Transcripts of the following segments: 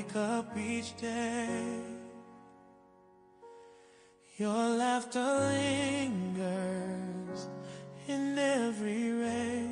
wake up each day, your laughter lingers in every ray.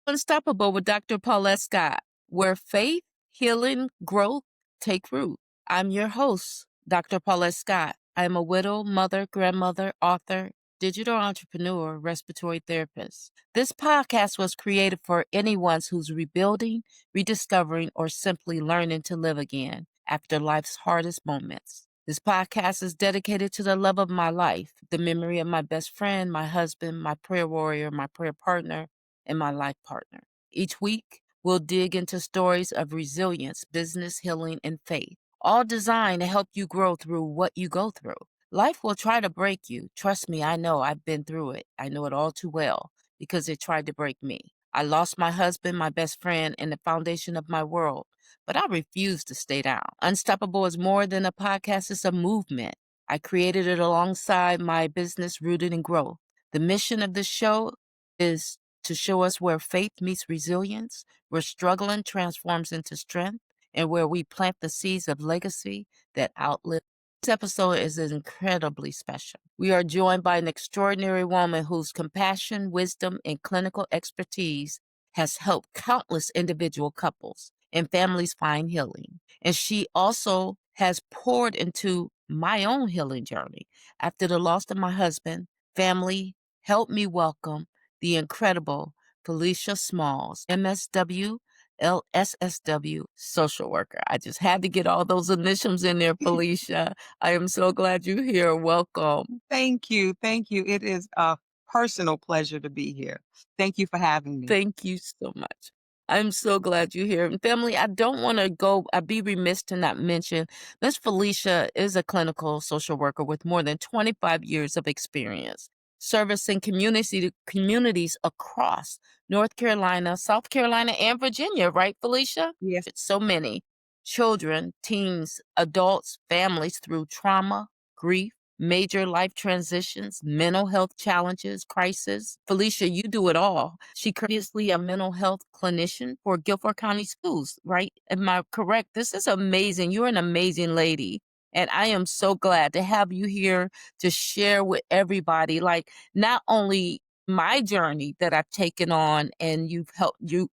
Unstoppable with Dr. Paulette Scott, where faith, healing, growth take root. I'm your host, Dr. Paulette Scott. I am a widow, mother, grandmother, author, digital entrepreneur, respiratory therapist. This podcast was created for anyone who's rebuilding, rediscovering, or simply learning to live again after life's hardest moments. This podcast is dedicated to the love of my life, the memory of my best friend, my husband, my prayer warrior, my prayer partner, and my life partner. Each week, we'll dig into stories of resilience, business, healing, and faith, all designed to help you grow through what you go through. Life will try to break you. Trust me, I know. I've been through it. I know it all too well because it tried to break me. I lost my husband, my best friend, and the foundation of my world, but I refuse to stay down. Unstoppable is more than a podcast, it's a movement. I created it alongside my business rooted in growth. The mission of this show is to show us where faith meets resilience, where struggling transforms into strength, and where we plant the seeds of legacy that outlive. This episode is incredibly special. We are joined by an extraordinary woman whose compassion, wisdom, and clinical expertise has helped countless individual couples and families find healing. And she also has poured into my own healing journey. After the loss of my husband, family helped me welcome the incredible Felicia Smalls, MSW, LSSW social worker. I just had to get all those initials in there, Felicia. I am so glad you're here. Welcome. Thank you. Thank you. It is a personal pleasure to be here. Thank you for having me. Thank you so much. I'm so glad you're here. And family, I don't want to go, I'd be remiss to not mention Miss Felicia is a clinical social worker with more than 25 years of experience servicing communities across North Carolina, South Carolina, and Virginia, right, Felicia? Yes. It's so many children, teens, adults, families through trauma, grief, major life transitions, mental health challenges, crisis. Felicia, you do it all. She previously a mental health clinician for Guilford County Schools, right? Am I correct? This is amazing. You're an amazing lady. And I am so glad to have you here to share with everybody, like not only my journey that I've taken on and you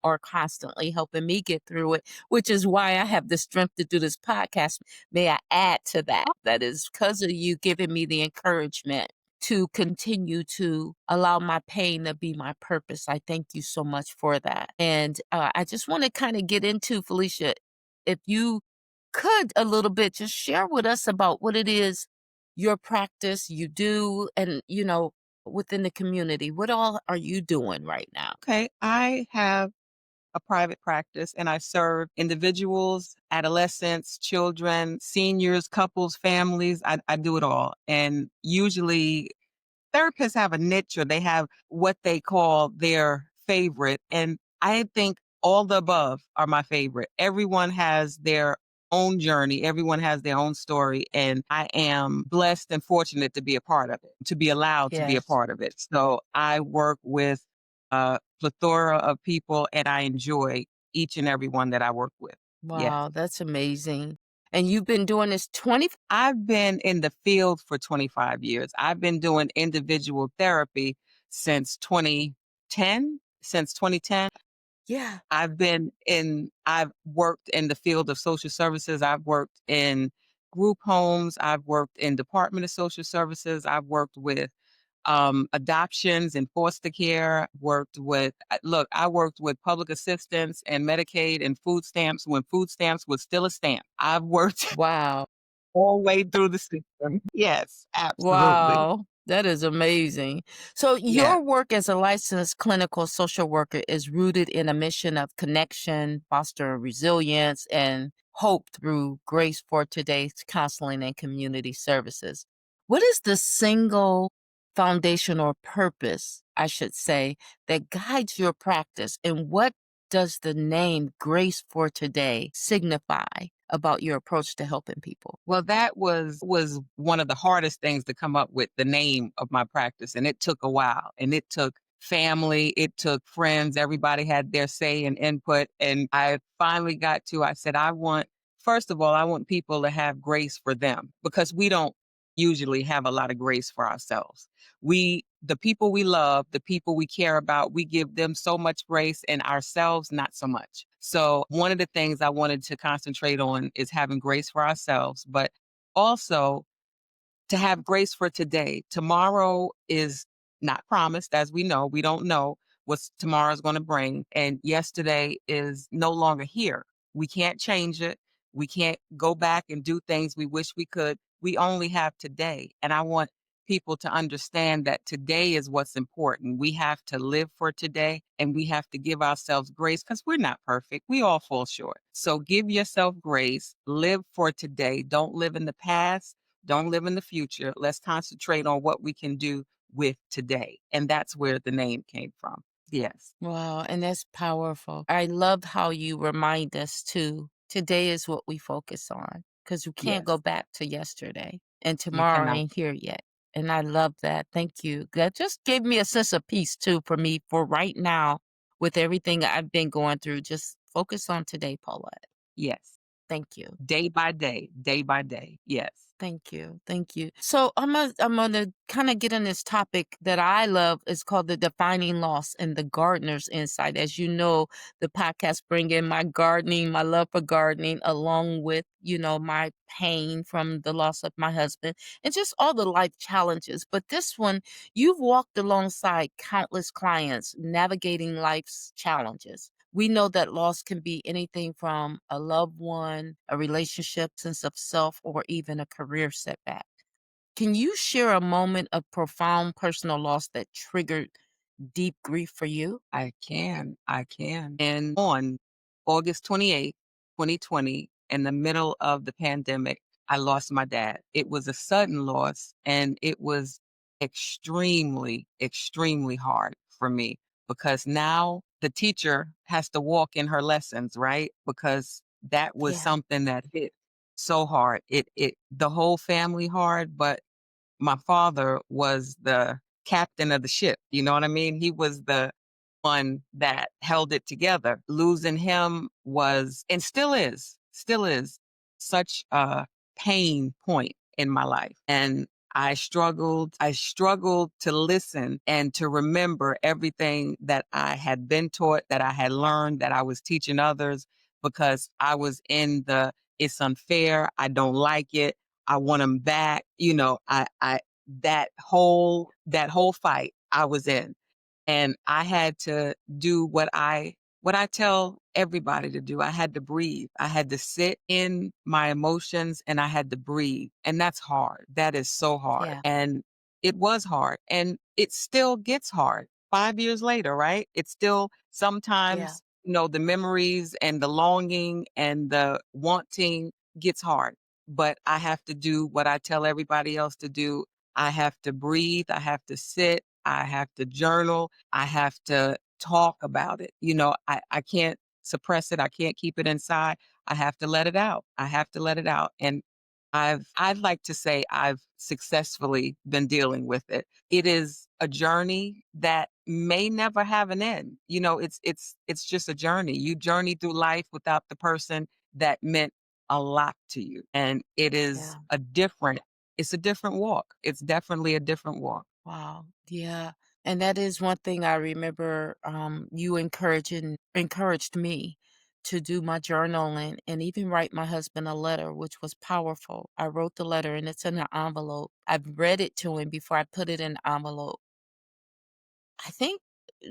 are constantly helping me get through it, which is why I have the strength to do this podcast. May I add to that? That is because of you giving me the encouragement to continue to allow my pain to be my purpose. I thank you so much for that. And I just want to kind of get into, Felicia, if you could a little bit just share with us about what it is your practice you do and within the community. What all are you doing right now? Okay. I have a private practice and I serve individuals, adolescents, children, seniors, couples, families. I do it all. And usually therapists have a niche or they have what they call their favorite. And I think all the above are my favorite. Everyone has their own journey. Everyone has their own story. And I am blessed and fortunate to be a part of it, to be allowed to be a Yes. part of it. So I work with a plethora of people and I enjoy each and every one that I work with. Yes. Wow, that's amazing. And you've been doing this 20? I've been in the field for 25 years. I've been doing individual therapy since 2010. Since 2010, Yeah. I've worked in the field of social services. I've worked in group homes. I've worked in Department of Social Services. I've worked with adoptions and foster care. I worked with public assistance and Medicaid and food stamps when food stamps was still a stamp. I've worked Wow. all the way through the system. Yes, absolutely. Wow. That is amazing. So Yeah. your work as a licensed clinical social worker is rooted in a mission of connection, foster resilience, and hope through Grace for Today's counseling and community services. What is the single foundation or purpose, I should say, that guides your practice? And what does the name Grace for Today signify about your approach to helping people? Well, that was one of the hardest things to come up with, the name of my practice, and it took a while, and it took family, it took friends, everybody had their say and input. And I finally got to, I said, first of all, I want people to have grace for them because we don't usually have a lot of grace for ourselves. The people we love, the people we care about, we give them so much grace and ourselves, not so much. So, one of the things I wanted to concentrate on is having grace for ourselves, but also to have grace for today. Tomorrow is not promised, as we know. We don't know what tomorrow is going to bring. And yesterday is no longer here. We can't change it. We can't go back and do things we wish we could. We only have today. And I want people to understand that today is what's important. We have to live for today and we have to give ourselves grace because we're not perfect. We all fall short. So give yourself grace, live for today. Don't live in the past. Don't live in the future. Let's concentrate on what we can do with today. And that's where the name came from. Yes. Wow, and that's powerful. I love how you remind us too. Today is what we focus on because we can't go Yes. back to yesterday, and You tomorrow cannot. ain't here yet. And I love that. Thank you. That just gave me a sense of peace too for me for right now with everything I've been going through. Just focus on today, Paulette. Yes. Thank you. Day by day, day by day. Yes. Thank you. Thank you. So I'm gonna kind of get on this topic that I love. It's called the defining loss and the gardener's insight. As you know, the podcast bring in my gardening, my love for gardening, along with, my pain from the loss of my husband and just all the life challenges. But this one, you've walked alongside countless clients navigating life's challenges. We know that loss can be anything from a loved one, a relationship, sense of self, or even a career setback. Can you share a moment of profound personal loss that triggered deep grief for you? I can. I can. And on August 28th, 2020, in the middle of the pandemic, I lost my dad. It was a sudden loss and it was extremely, extremely hard for me because now the teacher has to walk in her lessons, right? Because that was Yeah, something that hit so hard. The whole family hard, but my father was the captain of the ship. You know what I mean? He was the one that held it together. Losing him was, and still is such a pain point in my life. And I struggled to listen and to remember everything that I had been taught, that I had learned, that I was teaching others because I was in it's unfair. I don't like it. I want him back. That whole fight I was in. And I had to do what I tell everybody to do. I had to breathe. I had to sit in my emotions and I had to breathe. And that's hard. That is so hard. yeah, And it was hard. And it still gets hard 5 years later, right? It's still yeah, sometimes, the memories and the longing and the wanting gets hard. But I have to do what I tell everybody else to do. I have to breathe. I have to sit. I have to journal. I have to talk about it. I can't suppress it. I can't keep it inside. I have to let it out. I have to let it out. And I'd like to say I've successfully been dealing with it. It is a journey that may never have an end. It's just a journey. You journey through life without the person that meant a lot to you. And yeah. it's a different walk. It's definitely a different walk. Wow. Yeah. And that is one thing I remember you encouraged me to do my journaling and even write my husband a letter, which was powerful. I wrote the letter and it's in an envelope. I've read it to him before I put it in the envelope. I think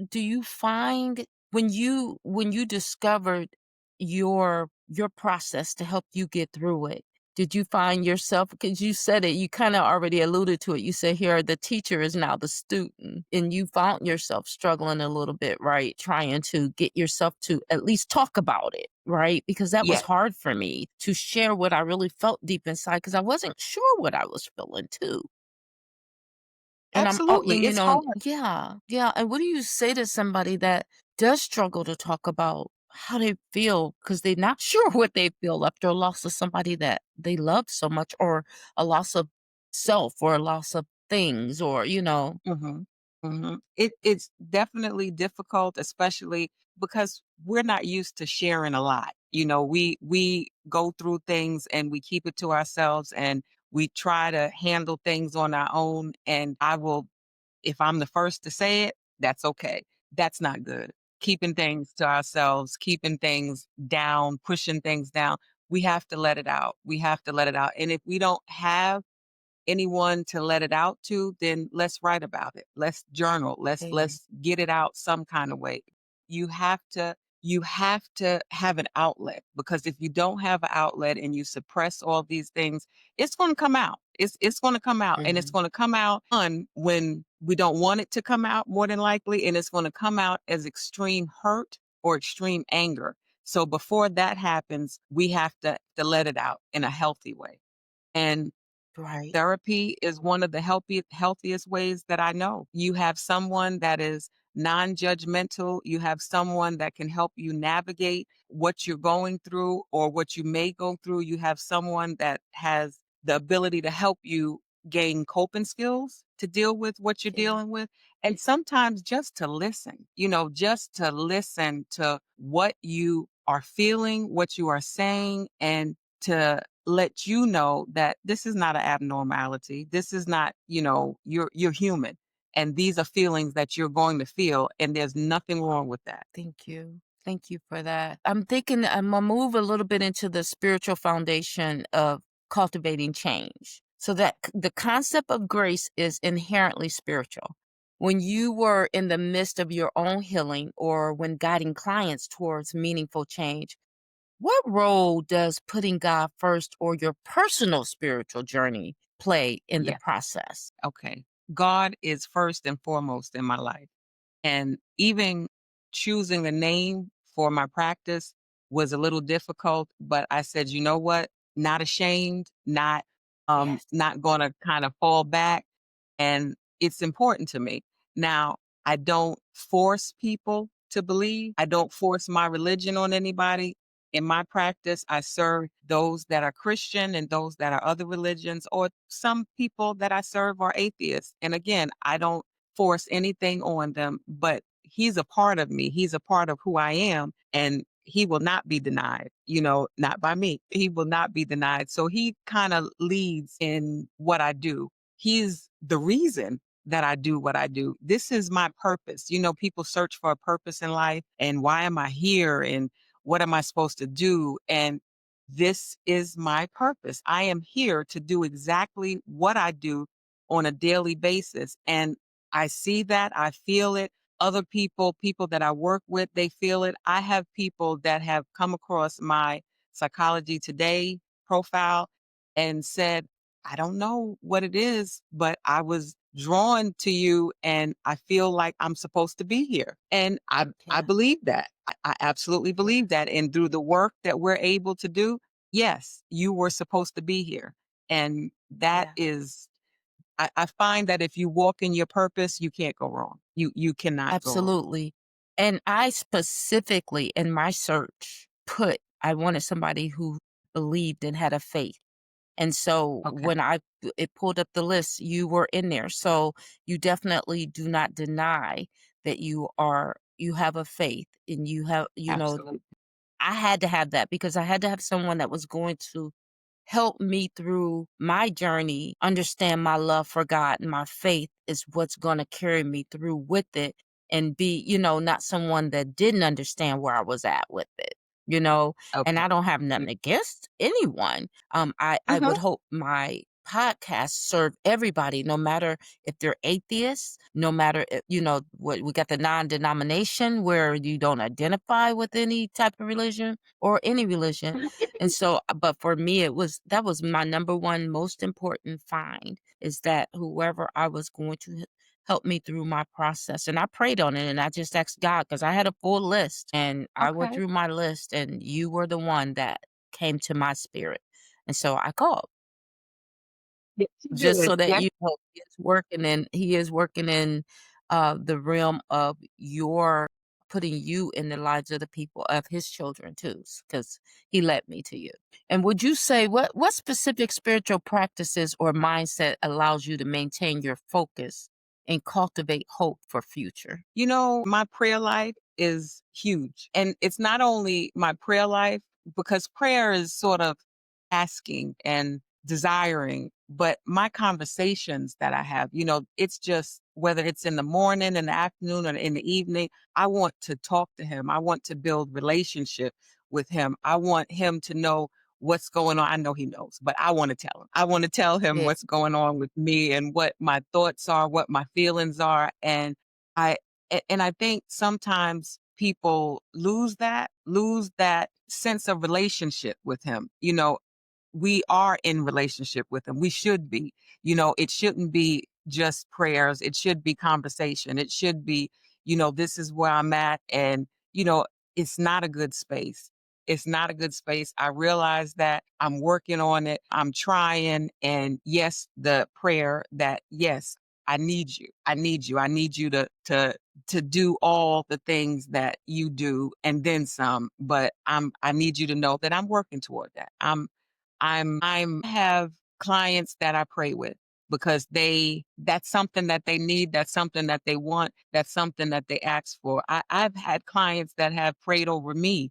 do you find when you discovered your process to help you get through it, did you find yourself because you said it, you kind of already alluded to it. You said here the teacher is now the student, and you found yourself struggling a little bit, right? Trying to get yourself to at least talk about it, right? Because that was Yes, hard for me to share what I really felt deep inside because I wasn't sure what I was feeling too. And absolutely. and It's hard. yeah, yeah. And what do you say to somebody that does struggle to talk about how they feel because they're not sure what they feel after a loss of somebody that they love so much, or a loss of self, or a loss of things, or. Mhm. It's definitely difficult, especially because we're not used to sharing a lot. You know, we go through things and we keep it to ourselves, and we try to handle things on our own. And I will, if I'm the first to say it, that's okay. That's not good. Keeping things to ourselves, keeping things down, pushing things down. We have to let it out. We have to let it out. And if we don't have anyone to let it out to, then let's write about it. Let's journal. Amen. Let's get it out some kind of way. You have to you have to have an outlet, because if you don't have an outlet and you suppress all these things, it's going to come out. It's going to come out, and it's Mhm. going to come out when we don't want it to come out, more than likely, and it's going to come out as extreme hurt or extreme anger. So before that happens, we have to let it out in a healthy way. And Right. therapy is one of the healthiest ways that I know. You have someone that is non-judgmental. You have someone that can help you navigate what you're going through or what you may go through. You have someone that has the ability to help you gain coping skills to deal with what you're Yeah. dealing with. And sometimes just to listen, just to listen to what you are feeling, what you are saying, and to let you know that this is not an abnormality. This is not, you're human. And these are feelings that you're going to feel, and there's nothing wrong with that. Thank you. Thank you for that. I'm thinking I'm gonna move a little bit into the spiritual foundation of cultivating change. So that the concept of grace is inherently spiritual. When you were in the midst of your own healing or when guiding clients towards meaningful change, what role does putting God first or your personal spiritual journey play in the Yeah. process? Okay. God is first and foremost in my life. And even choosing a name for my practice was a little difficult, but I said, "You know what? Not ashamed, Yes. not gonna kind of fall back." And it's important to me. Now, I don't force people to believe. I don't force my religion on anybody. In my practice, I serve those that are Christian and those that are other religions, or some people that I serve are atheists. And again, I don't force anything on them, but he's a part of me. He's a part of who I am, and he will not be denied, not by me. He will not be denied. So he kind of leads in what I do. He's the reason that I do what I do. This is my purpose. People search for a purpose in life, and why am I here, and what am I supposed to do? And this is my purpose. I am here to do exactly what I do on a daily basis. And I see that, I feel it. Other people that I work with, they feel it. I have people that have come across my Psychology Today profile and said, "I don't know what it is, but I was drawn to you and I feel like I'm supposed to be here." And I Yeah. believe that. I absolutely believe Yes. that. And through the work that we're able to do, yes, you were supposed to be here. And that Yeah. is, I find that if you walk in your purpose, you can't go wrong. You cannot go wrong. Absolutely. And I specifically in my search I wanted somebody who believed and had a faith. And so Okay. when it pulled up the list, you were in there. So you definitely do not deny that you have a faith and Absolutely. I had to have that because I had to have someone that was going to help me through my journey, understand my love for God and my faith is what's going to carry me through with it and be, not someone that didn't understand where I was at with it, you know, and Okay. I don't have Yeah. nothing against anyone. I Mhm. would hope my podcast serve everybody, no matter if they're atheists, no matter, what we got the non-denomination where you don't identify with any type of religion or any religion and so, but for me, that was my number one most important find is that whoever I was going to help me through my process. And I prayed on it and I just asked God because I had a full list and I went Okay. through my list and you were the one that came to my spirit. And so I called Yes, you just did. so that Yes. you know he is working in the realm of your putting you in the lives of the people of his children too because he led me to you. And would you say what specific spiritual practices or mindset allows you to maintain your focus and cultivate hope for future? You know, my prayer life is huge. And it's not only my prayer life, because prayer is sort of asking and desiring, but my conversations that I have, it's just whether it's in the morning, in the afternoon, or in the evening, I want to talk to him. I want to build relationship with him. I want him to know what's going on. I know he knows, but I want to tell him. I want to tell him Yeah. what's going on with me and what my thoughts are, what my feelings are. I and I think sometimes people lose that sense of relationship with him. We are in relationship with him. We should be. It shouldn't be just prayers. It should be conversation. It should be, this is where I'm at. And, it's not a good space. It's not a good space. I realize that I'm working on it. I'm trying. And yes, the prayer that, yes, I need you. I need you. I need you to do all the things that you do and then some. But I need you to know that I'm working toward that. I'm have clients that I pray with because that's something that they need, that's something that they want, that's something that they ask for. I've had clients that have prayed over me,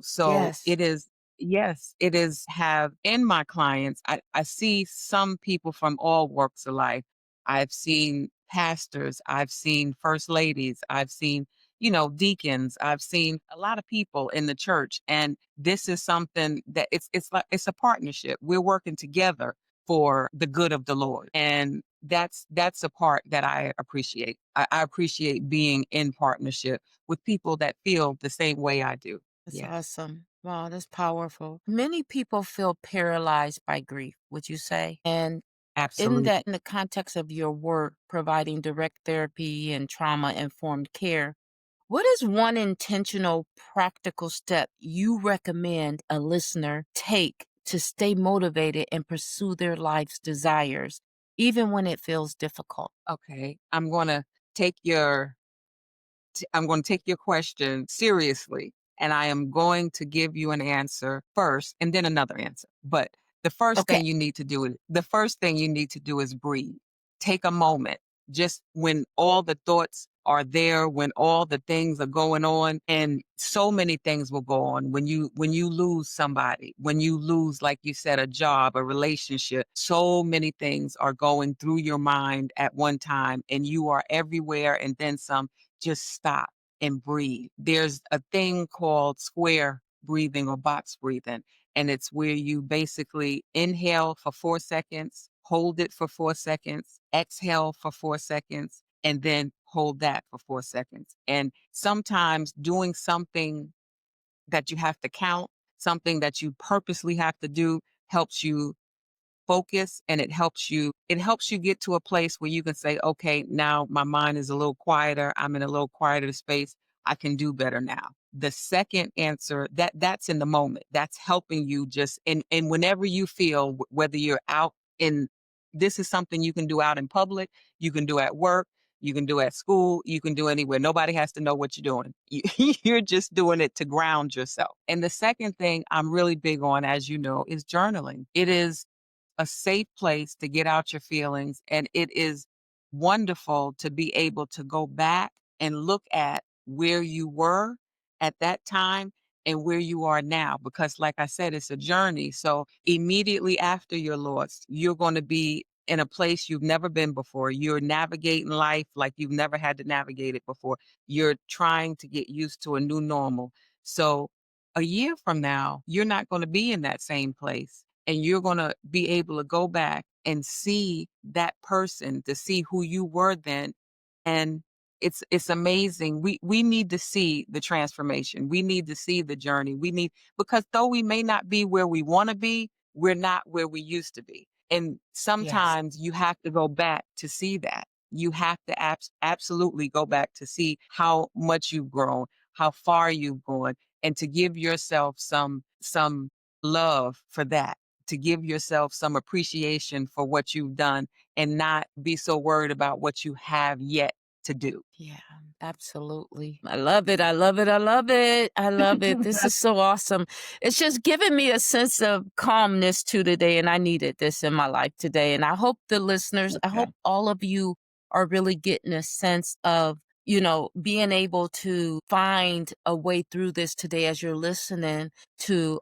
so Yes. it is. Yes, it is have in my clients. I see some people from all walks of life. I've seen pastors, I've seen first ladies, I've seen, deacons, I've seen a lot of people in the church. And this is something that it's like it's a partnership. We're working together for the good of the Lord. And that's a part that I appreciate. I appreciate being in partnership with people that feel the same way I do. That's Yeah, awesome. Wow, that's powerful. Many people feel paralyzed by grief, would you say? And absolutely. in the context of your work providing direct therapy and trauma informed care, what is one intentional, practical step you recommend a listener take to stay motivated and pursue their life's desires, even when it feels difficult? Okay. I'm going to take your question seriously, and I am going to give you an answer first and then another answer. But Okay. the first thing you need to do is breathe. Take a moment. Just when all the thoughts are there, when all the things are going on, and so many things will go on when you lose somebody, when you lose, like you said, a job, a relationship, so many things are going through your mind at one time, and you are everywhere and then some. Just stop and breathe. There's a thing called square breathing or box breathing, and it's where you basically inhale for 4 seconds, hold it for 4 seconds, exhale for 4 seconds, and then hold that for 4 seconds. And sometimes doing something that you have to count, something that you purposely have to do, helps you focus, and it helps you get to a place where you can say, okay, now my mind is a little quieter, I'm in a little quieter space, I can do better now. The second answer, that's in the moment, that's helping you just and whenever you feel, whether you're out in, this is something you can do out in public, you can do at work, you can do at school, you can do anywhere. Nobody has to know what you're doing. You're just doing it to ground yourself. And the second thing I'm really big on, as you know, is journaling. It is a safe place to get out your feelings. And it is wonderful to be able to go back and look at where you were at that time and where you are now. Because, like I said, it's a journey. So, immediately after your loss, you're going to be in a place you've never been before. You're navigating life like you've never had to navigate it before. You're trying to get used to a new normal. So, a year from now, you're not going to be in that same place, and you're going to be able to go back and see that person, to see who you were then. And it's amazing. We need to see the transformation. We need to see the journey. Because though we may not be where we want to be, we're not where we used to be. And Yes. sometimes you have to go back to see that. You have to absolutely go back to see how much you've grown, how far you've gone, and to give yourself some love for that, to give yourself some appreciation for what you've done, and not be so worried about what you have yet to do. Yeah, absolutely. I love it. I love it. I love it. I love it. This is so awesome. It's just giving me a sense of calmness to today, and I needed this in my life today. And I hope the listeners, I Okay. hope all of you are really getting a sense of, being able to find a way through this today as you're listening to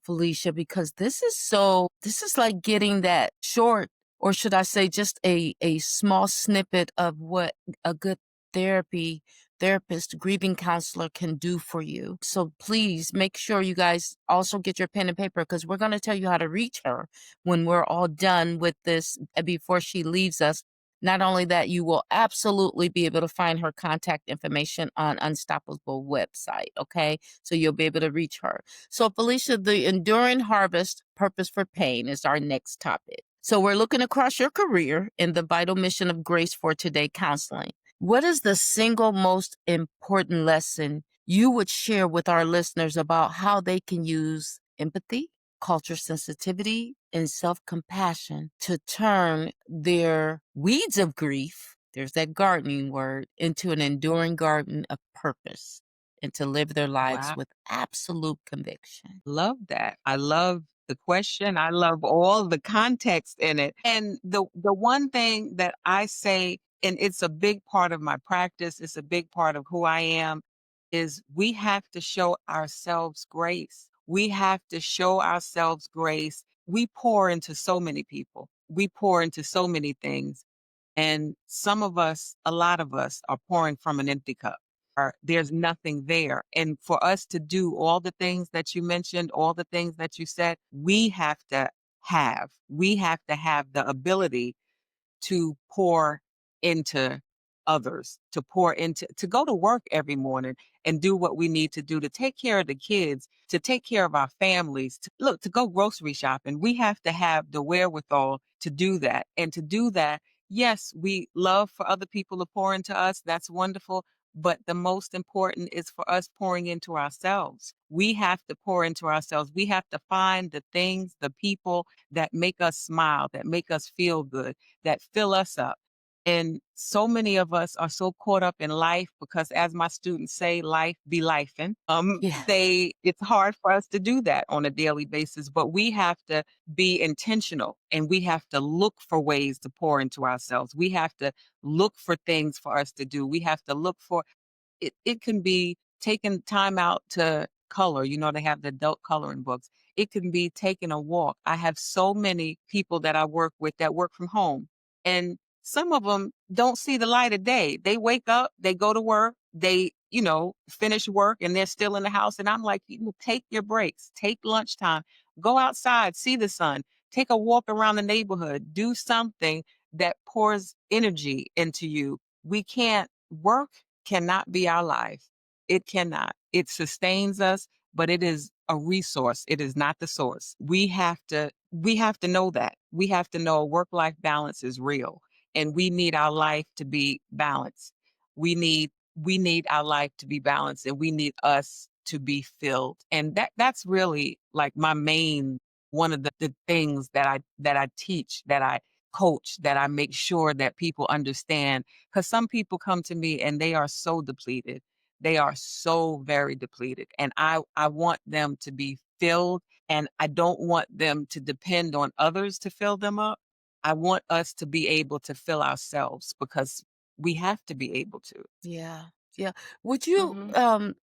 Felicia, because this is like getting that short, or should I say just a small snippet of what a good therapist, grieving counselor can do for you. So please make sure you guys also get your pen and paper, because we're going to tell you how to reach her when we're all done with this before she leaves us. Not only that, you will absolutely be able to find her contact information on Unstoppable website. Okay. So you'll be able to reach her. So Felicia, the enduring harvest purpose for pain is our next topic. So we're looking across your career in the vital mission of Grace for Today counseling. What is the single most important lesson you would share with our listeners about how they can use empathy, culture sensitivity, and self-compassion to turn their weeds of grief, there's that gardening word, into an enduring garden of purpose, and to live their lives Wow. with absolute conviction? Love that. I love the question. I love all the context in it. And the one thing that I say, and it's a big part of my practice, it's a big part of who I am, is we have to show ourselves grace. We have to show ourselves grace. We pour into so many people. We pour into so many things. And some of us, a lot of us, are pouring from an empty cup. There's nothing there. And for us to do all the things that you mentioned, all the things that you said, we have to have the ability to pour into others, to go to work every morning and do what we need to do to take care of the kids, to take care of our families, to go grocery shopping. We have to have the wherewithal to do that. And to do that, yes, we love for other people to pour into us. That's wonderful. But the most important is for us pouring into ourselves. We have to pour into ourselves. We have to find the things, the people that make us smile, that make us feel good, that fill us up. And so many of us are so caught up in life because, as my students say, life be lifing. Yeah. It's hard for us to do that on a daily basis, but we have to be intentional and we have to look for ways to pour into ourselves. We have to look for things for us to do. We have to look for it can be taking time out to color. You know, they have the adult coloring books. It can be taking a walk. I have so many people that I work with that work from home, and some of them don't see the light of day. They wake up, they go to work, finish work, and they're still in the house. And I'm like, take your breaks, take lunchtime, go outside, see the sun, take a walk around the neighborhood, do something that pours energy into you. We can't work cannot be our life. It cannot. It sustains us, but it is a resource. It is not the source. We have to know that. We have to know work-life balance is real and we need our life to be balanced. We need our life to be balanced and we need us to be filled. And that's really like my main one of the things that I teach, that I coach, that I make sure that people understand, because some people come to me and they are so depleted. They are so very depleted. And I want them to be filled, and I don't want them to depend on others to fill them up. I want us to be able to fill ourselves because we have to be able to. Yeah. Yeah. Would you, Mhm.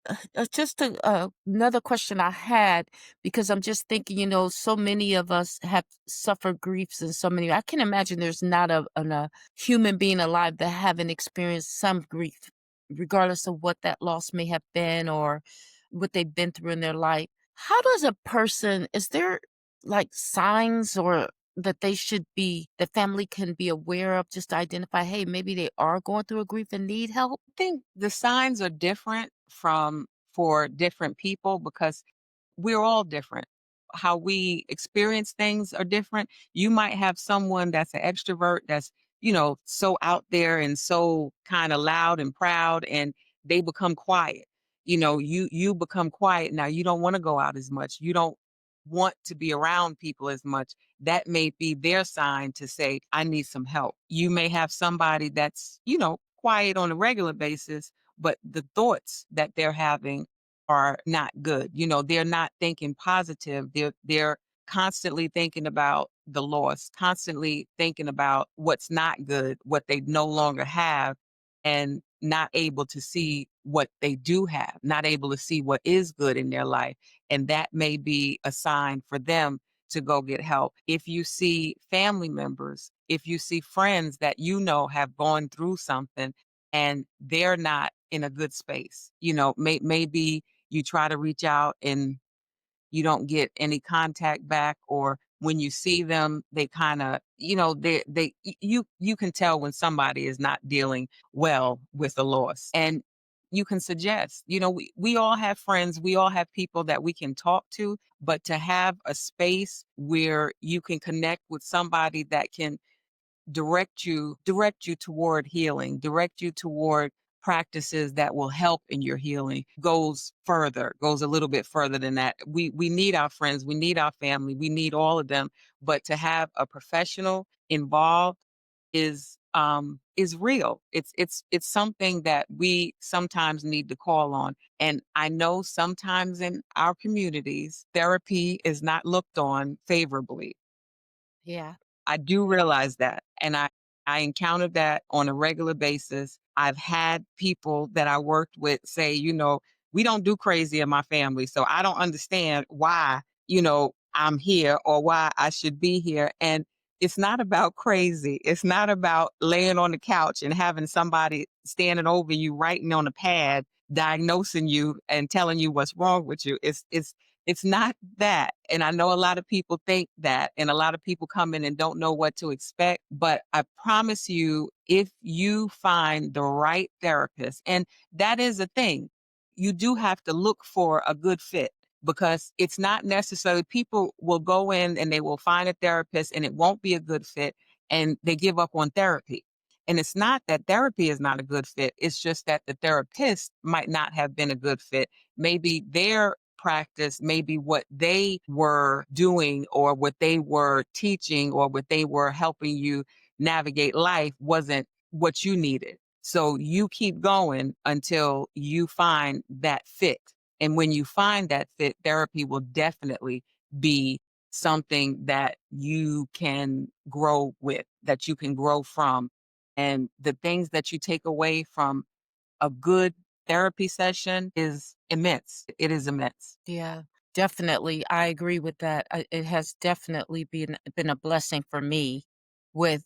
another question I had, because I'm just thinking, so many of us have suffered griefs, and so many, I can imagine there's not a human being alive that haven't experienced some grief, regardless of what that loss may have been or what they've been through in their life. How does a person, is there like signs or that the family can be aware of, just to identify, hey, maybe they are going through a grief and need help? Think the signs are different from for different people because we're all different. How we experience things are different. You might have someone that's an extrovert that's, so out there and so kind of loud and proud, and they become quiet. You become quiet. Now you don't want to go out as much. You don't want to be around people as much. That may be their sign to say, I need some help. You may have somebody that's, quiet on a regular basis, but the thoughts that they're having are not good. They're not thinking positive. They're constantly thinking about the loss, constantly thinking about what's not good, what they no longer have, and not able to see what they do have, not able to see what is good in their life. And that may be a sign for them to go get help. If you see family members, if you see friends that you know have gone through something and they're not in a good space, maybe you try to reach out and you don't get any contact back, or when you see them they kind of, you can tell when somebody is not dealing well with the loss. And you can suggest, we all have friends, we all have people that we can talk to, but to have a space where you can connect with somebody that can direct you toward healing, direct you toward practices that will help in your healing, goes a little bit further than that. We need our friends, we need our family, we need all of them, but to have a professional involved is real. It's something that we sometimes need to call on. And I know sometimes in our communities, therapy is not looked on favorably. Yeah. I do realize that, and I encounter that on a regular basis. I've had people that I worked with say, "We don't do crazy in my family, so I don't understand why, I'm here or why I should be here." And it's not about crazy. It's not about laying on the couch and having somebody standing over you, writing on a pad, diagnosing you and telling you what's wrong with you. It's not that. And I know a lot of people think that, and a lot of people come in and don't know what to expect. But I promise you, if you find the right therapist, and that is a thing, you do have to look for a good fit, because it's not necessarily people will go in and they will find a therapist and it won't be a good fit and they give up on therapy. And it's not that therapy is not a good fit. It's just that the therapist might not have been a good fit. Maybe their practice, maybe what they were doing or what they were teaching or what they were helping you navigate life wasn't what you needed. So you keep going until you find that fit. And when you find that fit, therapy will definitely be something that you can grow with, that you can grow from. And the things that you take away from a good therapy session is immense. It is immense. Yeah, definitely. I agree with that. It has definitely been a blessing for me with,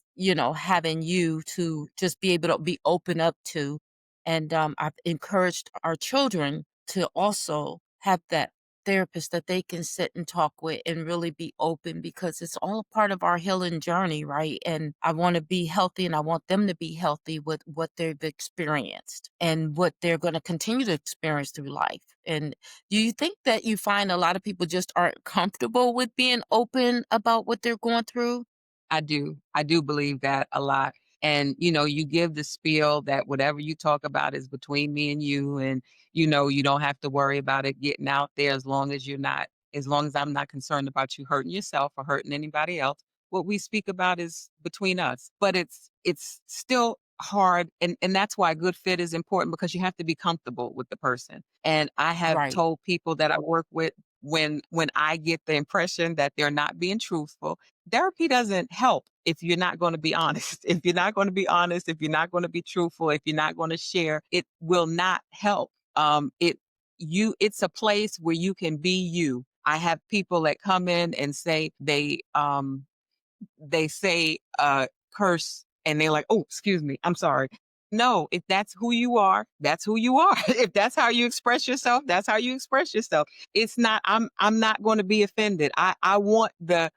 having you to just be able to be open up to. And I've encouraged our children to also have that therapist that they can sit and talk with and really be open, because it's all a part of our healing journey, right? And I want to be healthy and I want them to be healthy with what they've experienced and what they're going to continue to experience through life. And do you think that you find a lot of people just aren't comfortable with being open about what they're going through? I do. I do believe that a lot. And, you give the spiel that whatever you talk about is between me and you. And, you don't have to worry about it getting out there as long as I'm not concerned about you hurting yourself or hurting anybody else. What we speak about is between us. But it's still hard. And that's why a good fit is important, because you have to be comfortable with the person. And I have Right. told people that I work with, when I get the impression that they're not being truthful, therapy doesn't help if you're not going to be honest. If you're not going to be honest, if you're not going to be truthful, if you're not going to share, it will not help. It's a place where you can be you. I have people that come in and say they say curse and they're like, "Oh, excuse me, I'm sorry." No, if that's who you are, that's who you are. If that's how you express yourself, that's how you express yourself. It's not, I'm not going to be offended. I want the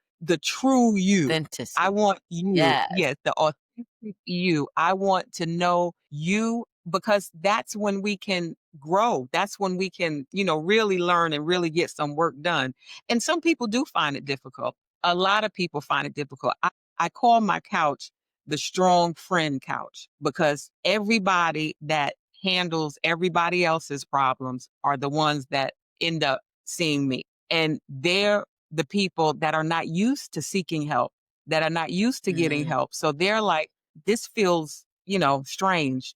true you. I Authenticity. want you. Yes. Yes, the authentic you. I want to know you, because that's when we can grow. That's when we can, really learn and really get some work done. And some people do find it difficult. A lot of people find it difficult. I call my couch the strong friend couch, because everybody that handles everybody else's problems are the ones that end up seeing me. And they're the people that are not used to seeking help, that are not used to getting Mm, help. So they're like, this feels, strange.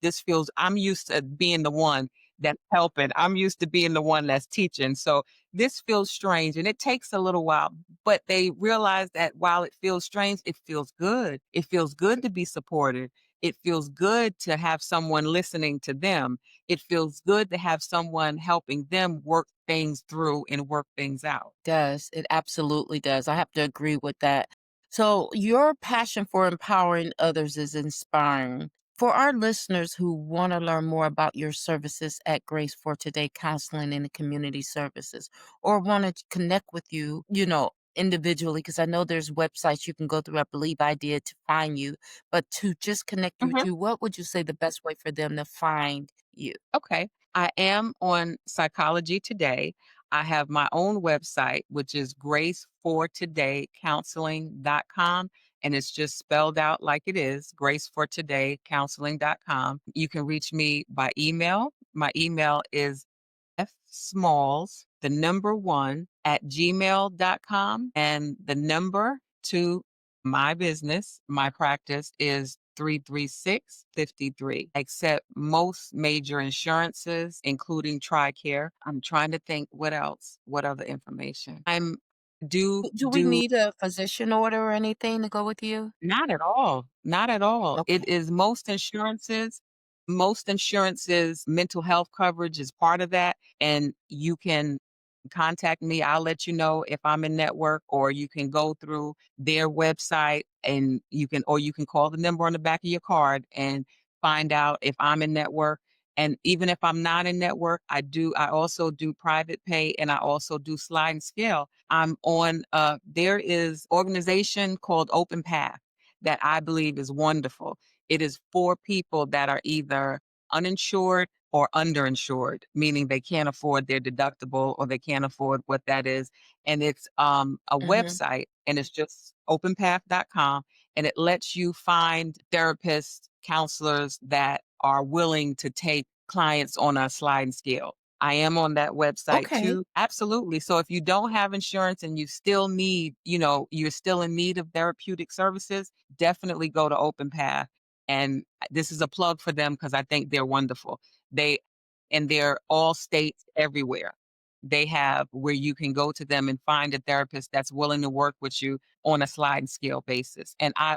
I'm used to being the one that's helping. I'm used to being the one that's teaching. So this feels strange and it takes a little while, but they realize that while it feels strange, it feels good. It feels good to be supported. It feels good to have someone listening to them. It feels good to have someone helping them work things through and work things out. Does. It absolutely does. I have to agree with that. So, your passion for empowering others is inspiring. For our listeners who want to learn more about your services at Grace for Today Counseling and Community Services, or want to connect with you, individually, because I know there's websites you can go through, I believe I did, to find you, but to just connect with Mhm. you, what would you say the best way for them to find you? Okay. I am on Psychology Today. I have my own website, which is gracefortodaycounseling.com. And it's just spelled out like it is, gracefortodaycounseling.com. You can reach me by email. My email is fsmalls, the number one, at gmail.com. And the number to my business, my practice is 33653. Accept most major insurances, including TRICARE. I'm trying to think what else, what other information. I'm do Do we do need a physician order or anything to go with you? not at all. Not at all. Okay. It is most insurances, mental health coverage is part of that. And you can contact me. I'll let you know if I'm in network, or you can go through their website and you can call the number on the back of your card and find out if I'm in network. And even if I'm not in network, I also do private pay and I also do sliding scale. I'm on there is organization called Open Path that I believe is wonderful. It is for people that are either uninsured or underinsured, meaning they can't afford their deductible or they can't afford what that is. And it's a Mhm. website and it's just openpath.com, and it lets you find therapists, counselors that are willing to take clients on a sliding scale. I am on that website Okay. too. Absolutely. So if you don't have insurance and you still need, you're still in need of therapeutic services, definitely go to Open Path. And this is a plug for them because I think they're wonderful. They and they're all states everywhere. They have where you can go to them and find a therapist that's willing to work with you on a sliding scale basis. And I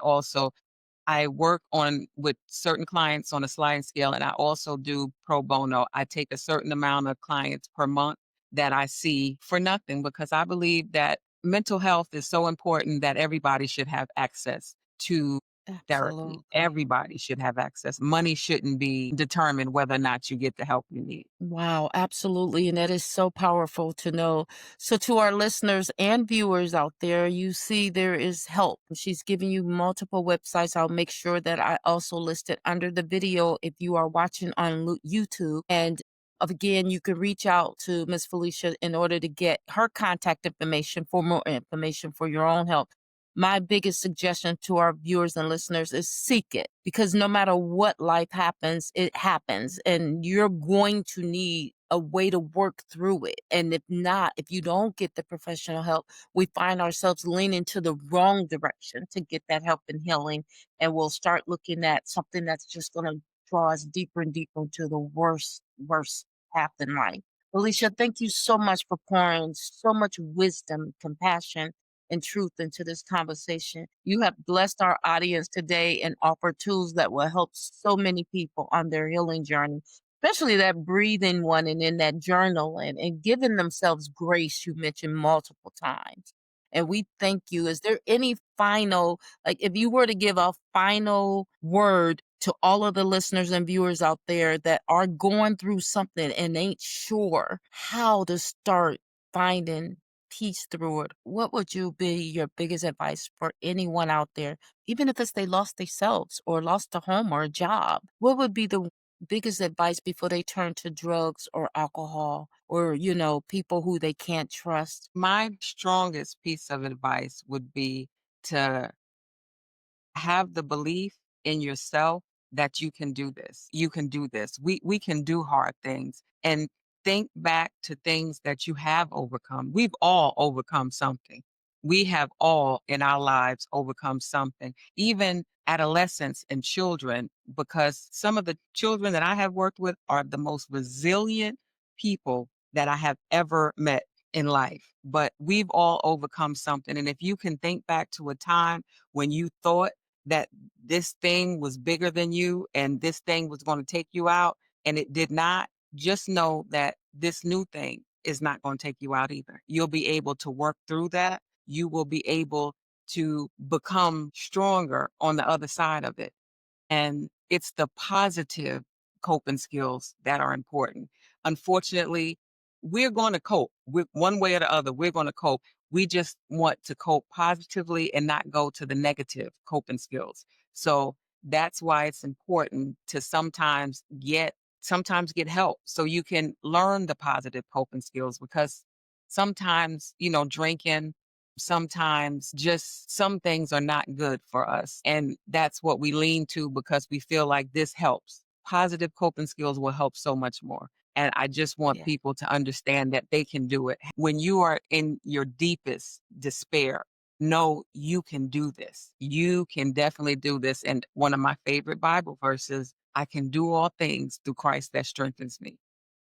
work on with certain clients on a sliding scale, and I also do pro bono. I take a certain amount of clients per month that I see for nothing because I believe that mental health is so important that everybody should have access to therapy. Absolutely. Everybody should have access. Money shouldn't be determined whether or not you get the help you need. Wow, absolutely. And that is so powerful to know. So, to our listeners and viewers out there, you see there is help. She's giving you multiple websites. I'll make sure that I also list it under the video if you are watching on YouTube. And again, you can reach out to Miss Felicia in order to get her contact information for more information for your own help. My biggest suggestion to our viewers and listeners is seek it, because no matter what life happens, it happens and you're going to need a way to work through it. And if not, if you don't get the professional help, we find ourselves leaning to the wrong direction to get that help and healing. And we'll start looking at something that's just going to draw us deeper and deeper into the worst path in life. Alicia, thank you so much for pouring so much wisdom, compassion, and truth into this conversation. You have blessed our audience today and offered tools that will help so many people on their healing journey, especially that breathing one and in that journaling and giving themselves grace you mentioned multiple times. And we thank you. Is there any final, like if you were to give a final word to all of the listeners and viewers out there that are going through something and ain't sure how to start finding peace through it, what would you be your biggest advice for anyone out there, even if it's they lost themselves or lost a home or a job? What would be the biggest advice before they turn to drugs or alcohol or, people who they can't trust? My strongest piece of advice would be to have the belief in yourself that you can do this. You can do this. We can do hard things, and think back to things that you have overcome. We've all overcome something. We have all in our lives overcome something, even adolescents and children, because some of the children that I have worked with are the most resilient people that I have ever met in life. But we've all overcome something. And if you can think back to a time when you thought that this thing was bigger than you and this thing was going to take you out and it did not, just know that this new thing is not going to take you out either. You'll be able to work through that. You will be able to become stronger on the other side of it. And it's the positive coping skills that are important. Unfortunately, we're going to cope. One way or the other, we're going to cope. We just want to cope positively and not go to the negative coping skills. So that's why it's important to sometimes get help so you can learn the positive coping skills, because sometimes, drinking, sometimes just some things are not good for us. And that's what we lean to because we feel like this helps. Positive coping skills will help so much more. And I just want Yeah. people to understand that they can do it. When you are in your deepest despair, know you can do this. You can definitely do this. And one of my favorite Bible verses, I can do all things through Christ that strengthens me.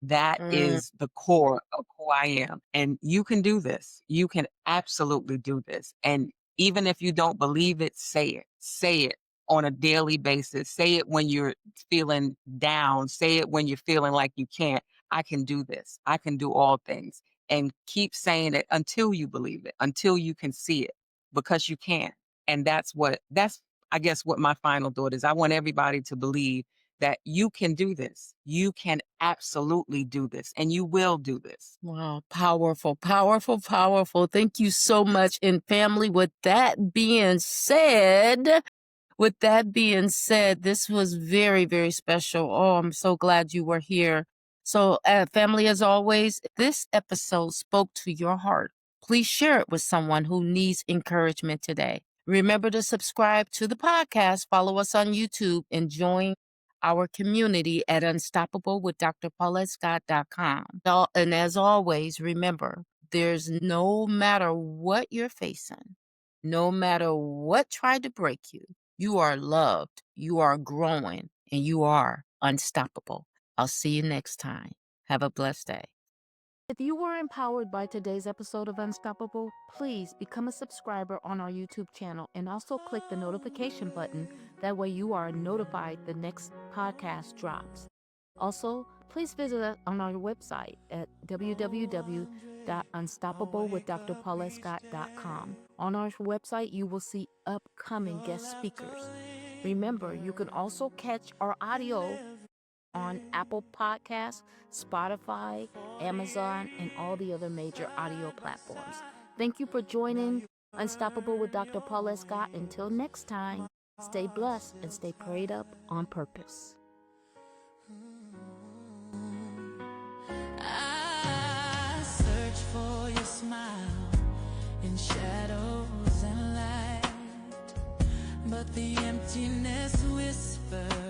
That Mm, is the core of who I am. And you can do this. You can absolutely do this. And even if you don't believe it, say it. Say it on a daily basis. Say it when you're feeling down. Say it when you're feeling like you can't. I can do this. I can do all things. And keep saying it until you believe it, until you can see it, because you can. And that's, I guess, what my final thought is. I want everybody to believe that you can do this. You can absolutely do this, and you will do this. wow, powerful, powerful, powerful. Thank you so much. And family, with that being said, this was very, very special. Oh, I'm so glad you were here. So, family, as always, if this episode spoke to your heart, please share it with someone who needs encouragement today. Remember to subscribe to the podcast, follow us on YouTube, and join our community at unstoppabledrpaulettescott.com. And as always, remember, there's no matter what you're facing, no matter what tried to break you, you are loved, you are growing, and you are unstoppable. I'll see you next time. Have a blessed day. If you were empowered by today's episode of Unstoppable, please become a subscriber on our YouTube channel and also click the notification button. That way you are notified the next podcast drops. Also, please visit us on our website at www.unstoppablewithdrpaulescott.com. On our website, you will see upcoming guest speakers. Remember, you can also catch our audio on Apple Podcasts, Spotify, Amazon, and all the other major audio platforms. Thank you for joining Unstoppable with Dr. Paulette Scott. Until next time, stay blessed and stay prayed up on purpose. I search for your smile in shadows and light, but the emptiness whispers